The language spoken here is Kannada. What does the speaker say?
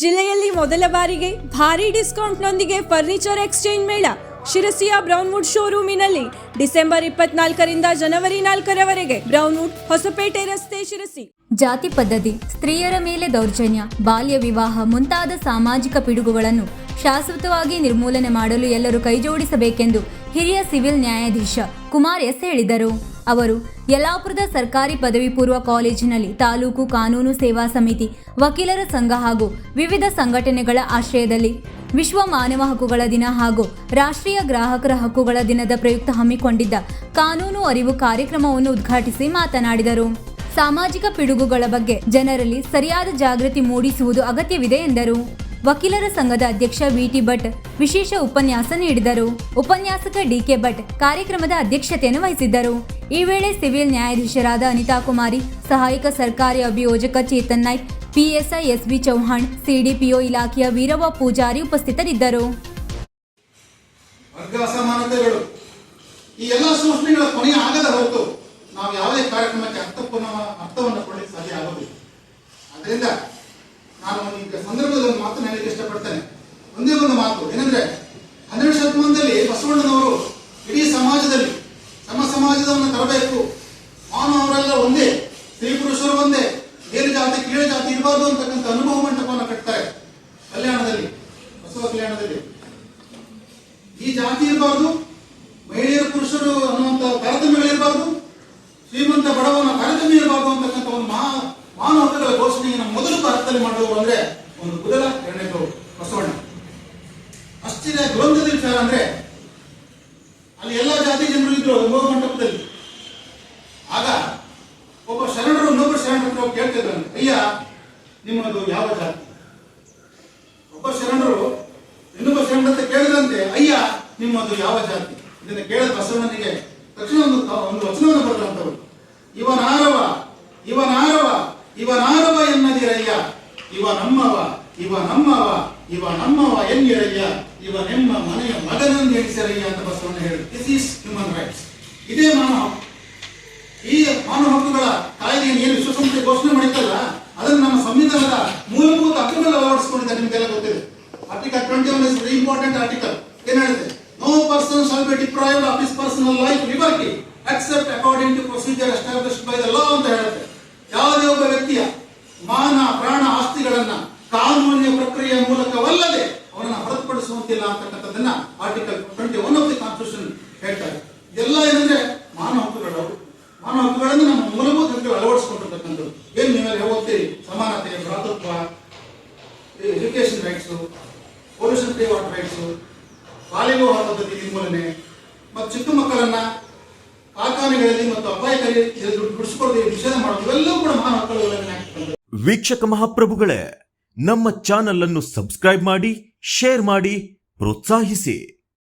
ಜಿಲ್ಲೆಯಲ್ಲಿ ಮೊದಲ ಬಾರಿಗೆ ಭಾರಿ ಡಿಸ್ಕೌಂಟ್ನೊಂದಿಗೆ ಫರ್ನಿಚರ್ ಎಕ್ಸ್ಚೇಂಜ್ ಮೇಳ ಶಿರಸಿಯ ಬ್ರೌನ್ವುಡ್ ಶೋರೂಮಿನಲ್ಲಿ ಡಿಸೆಂಬರ್ 24ರಿಂದ ಜನವರಿ 4ರವರೆಗೆ ಬ್ರೌನ್ವುಡ್ ಹೊಸಪೇಟೆ ರಸ್ತೆ ಶಿರಸಿ. ಜಾತಿ ಪದ್ಧತಿ, ಸ್ತ್ರೀಯರ ಮೇಲೆ ದೌರ್ಜನ್ಯ, ಬಾಲ್ಯ ವಿವಾಹ ಮುಂತಾದ ಸಾಮಾಜಿಕ ಪಿಡುಗುಗಳನ್ನು ಶಾಶ್ವತವಾಗಿ ನಿರ್ಮೂಲನೆ ಮಾಡಲು ಎಲ್ಲರೂ ಕೈಜೋಡಿಸಬೇಕೆಂದು ಹಿರಿಯ ಸಿವಿಲ್ ನ್ಯಾಯಾಧೀಶ ಕುಮಾರ್ ಎಸ್ ಹೇಳಿದರು. ಅವರು ಯಲ್ಲಾಪುರದ ಸರ್ಕಾರಿ ಪದವಿ ಪೂರ್ವ ಕಾಲೇಜಿನಲ್ಲಿ ತಾಲೂಕು ಕಾನೂನು ಸೇವಾ ಸಮಿತಿ, ವಕೀಲರ ಸಂಘ ಹಾಗೂ ವಿವಿಧ ಸಂಘಟನೆಗಳ ಆಶ್ರಯದಲ್ಲಿ ವಿಶ್ವ ಮಾನವ ಹಕ್ಕುಗಳ ದಿನ ಹಾಗೂ ರಾಷ್ಟ್ರೀಯ ಗ್ರಾಹಕರ ಹಕ್ಕುಗಳ ದಿನದ ಪ್ರಯುಕ್ತ ಹಮ್ಮಿಕೊಂಡಿದ್ದ ಕಾನೂನು ಅರಿವು ಕಾರ್ಯಕ್ರಮವನ್ನು ಉದ್ಘಾಟಿಸಿ ಮಾತನಾಡಿದರು. ಸಾಮಾಜಿಕ ಪಿಡುಗುಗಳ ಬಗ್ಗೆ ಜನರಲ್ಲಿ ಸರಿಯಾದ ಜಾಗೃತಿ ಮೂಡಿಸುವುದು ಅಗತ್ಯವಿದೆ ಎಂದರು. ವಕೀಲರ ಸಂಘದ ಅಧ್ಯಕ್ಷ ವಿಟಿ ಭಟ್ ವಿಶೇಷ ಉಪನ್ಯಾಸ ನೀಡಿದರು. ಉಪನ್ಯಾಸಕ ಡಿಕೆ ಭಟ್ ಕಾರ್ಯಕ್ರಮದ ಅಧ್ಯಕ್ಷತೆಯನ್ನು ವಹಿಸಿದ್ದರು. ಈ ವೇಳೆ ಸಿವಿಲ್ ನ್ಯಾಯಾಧೀಶರಾದ ಅನಿತಾ ಕುಮಾರಿ, ಸಹಾಯಕ ಸರ್ಕಾರಿ ಅಭಿಯೋಜಕ Chetan Naik, PSI SV Chauhan, CDPO ಇಲಾಖೆಯ ವೀರವ್ವ ಪೂಜಾರಿ ಉಪಸ್ಥಿತರಿದ್ದರು. ವರ್ಗ ಅಸಮಾನತೆಗಳು ಈ ಎಲ್ಲ ಸೂಚನೆಗಳ ಕೊನೆಯ ಆಗದ ಹೊರತು ನಾವು ಯಾವುದೇ ಕಾರ್ಯಕ್ರಮಕ್ಕೆ ಅರ್ಥವನ್ನು ಕೊಡಲಿಕ್ಕೆ ಸಾಧ್ಯ ಆಗೋದಿಲ್ಲ. ಅದರಿಂದ ನಾನು ಈಗ ಸಂದರ್ಭದಲ್ಲಿ ಒಂದು ಮಾತು ಹೇಳಲಿಕ್ಕೆ ಇಷ್ಟಪಡ್ತೇನೆ. ಒಂದೇ ಒಂದು ಮಾತು ಏನಂದ್ರೆ, 12ನೇ ಶತಮಾನದಲ್ಲಿ ಬಸವಣ್ಣನವರು ಇಡೀ ಸಮಾಜದಲ್ಲಿ ಸಮಾಜವನ್ನು ತರಬೇಕು, ಮಾನವರೆಲ್ಲ ಒಂದೇ, ಸ್ತ್ರೀ ಪುರುಷರು ಒಂದೇ, ಮೇಲು ಜಾತಿ ಕೀಳು ಜಾತಿ ಇರಬಾರ್ದು ಅಂತಕ್ಕಂಥ ಅನುಭವ ಮಂಟಪವನ್ನು ಕಟ್ತಾರೆ ಕಲ್ಯಾಣದಲ್ಲಿ, ಬಸವ ಕಲ್ಯಾಣದಲ್ಲಿ. ಈ ಜಾತಿ ಇರಬಾರ್ದು, ಮಹಿಳೆಯರು ಪುರುಷರು ಅನ್ನುವಂಥ ತಾರತಮ್ಯಗಳಿರಬಾರ್ದು, ಶ್ರೀಮಂತ ಬಡವನ ತಾರತಮ್ಯ ಇರಬಾರ್ದು ಅಂತಕ್ಕಂಥ ಒಂದು ಮಾನವ ಹಕ್ಕುಗಳ ಘೋಷಣೆಯನ್ನು ಮೊದಲು ಭಾರತದಲ್ಲಿ ಮಾಡುವವರು ಅಂದ್ರೆ ಒಂದು ಮೊದಲ ಎರಡನೇದು ಬಸವಣ್ಣ. ಅಷ್ಟಿದೆ ದುರಂತದ ವಿಚಾರ ಅಂದ್ರೆ, ಅಲ್ಲಿ ಎಲ್ಲ ಜಾತಿ ಜನರು ಇದ್ರು ಅನುಭವ ಮಂಟಪದಲ್ಲಿ. ಆಗ ಒಬ್ಬ ಶರಣರು ಇನ್ನೊಬ್ಬರು ಶರಣರು ಕೇಳ್ತಿದ್ರಂತೆ, ಅಯ್ಯ ನಿಮ್ಮದು ಯಾವ ಜಾತಿ? ಒಬ್ಬ ಶರಣರು ಇನ್ನೊಬ್ಬ ಶರಣರಂತೆ ಕೇಳಿದಂತೆ, ಅಯ್ಯ ನಿಮ್ಮದು ಯಾವ ಜಾತಿ? ಇದನ್ನು ಕೇಳಿದ ಬಸವಣ್ಣನಿಗೆ ತಕ್ಷಣ ಒಂದು ವಚನವನ್ನು ಬರೆದಂತವರು, ಇವನಾರವ ಎನ್ನದಿರಯ್ಯ, ಇವ ನಮ್ಮವ ಎನ್ನಿರಯ್ಯ, ಇವನೆಮ್ಮ ಮನೆಯ ಮಗನನ್ನು ಎಣಿಸಿರಯ್ಯ ಅಂತ ಬಸವಣ್ಣ ಹೇಳಿದ್ರು. This is human rights. ಇದೇ ಮಾನವ ಹಕ್ಕು. ಈ ಮಾನವ ಹಕ್ಕುಗಳ ಕಾಯ್ದೆಯನ್ನು ಏನು ವಿಶ್ವಸಂಸ್ಥೆ ಘೋಷಣೆ ಮಾಡಿತ್ತಲ್ಲ, ಅದನ್ನು ನಮ್ಮ ಸಂವಿಧಾನದ ಮೂಲಭೂತ ಹಕ್ಕುಗಳು ಅಳವಡಿಸಿಕೊಂಡಿದ್ದಾರೆ. ನಿಮಗೆಲ್ಲ ಗೊತ್ತಿದೆ. Article 21 is very important article. ಏನ್ ಹೇಳಿದೆ? No person shall be deprived of his personal life liberty except according to procedure established by the law ಅಂತ ಹೇಳುತ್ತೆ. ಯಾವುದೇ ಒಬ್ಬ ವ್ಯಕ್ತಿಯ ಮಾನ, ಪ್ರಾಣ, ಆಸ್ತಿಗಳನ್ನ ಕಾನೂನಿನ ಪ್ರಕ್ರಿಯೆಯ ಮೂಲಕವಲ್ಲದೆ ಅವನನ್ನ ಹೊರತುಪಡಿಸುವಂತಿಲ್ಲ ಅಂತಕ್ಕಂಥದ್ದನ್ನ ಆರ್ಟಿಕಲ್ 21 ಆಫ್ ದಿ ಕಾನ್ಸ್ಟಿಟ್ಯೂಷನ್ ಹೇಳ್ತಾರೆ. ಇದೆಲ್ಲ ಏನಂದ್ರೆ ಮಾನವ ಹಕ್ಕುಗಳನ್ನು ನಮ್ಮ ಮೂಲಭೂತ ಹಕ್ಕುಗಳು ಅಳವಡಿಸಿಕೊಂಡಿರ್ತಕ್ಕಂಥದ್ದು. ಏನ್ ನೀವೆಲ್ಲ ಓದ್ತೀರಿ? ಸಮಾನತೆ, ಭ್ರಾತೃತ್ವ, education rights, pollution free water rights, ಬಾಲ್ಯ ವಿವಾಹ ಪದ್ಧತಿ ನಿರ್ಮೂಲನೆ, ಮತ್ತು ಚಿಕ್ಕ ಮಕ್ಕಳನ್ನ ಕಾರ್ಖಾನೆಗಳಲ್ಲಿ ಮತ್ತು ಅಪಾಯಕಾರಿ ದುಡಿಸಿಕೊಳ್ಳದೆ ನಿಷೇಧ ಮಾಡೋದು, ಇವೆಲ್ಲವೂ ಕೂಡ ಮಾನವ ಹಕ್ಕುಗಳು. ವೀಕ್ಷಕ ಮಹಾಪ್ರಭುಗಳೇ, ನಮ್ಮ ಚಾನಲ್ ಅನ್ನು ಸಬ್ಸ್ಕ್ರೈಬ್ ಮಾಡಿ, ಶೇರ್ ಮಾಡಿ, ಪ್ರೋತ್ಸಾಹಿಸಿ.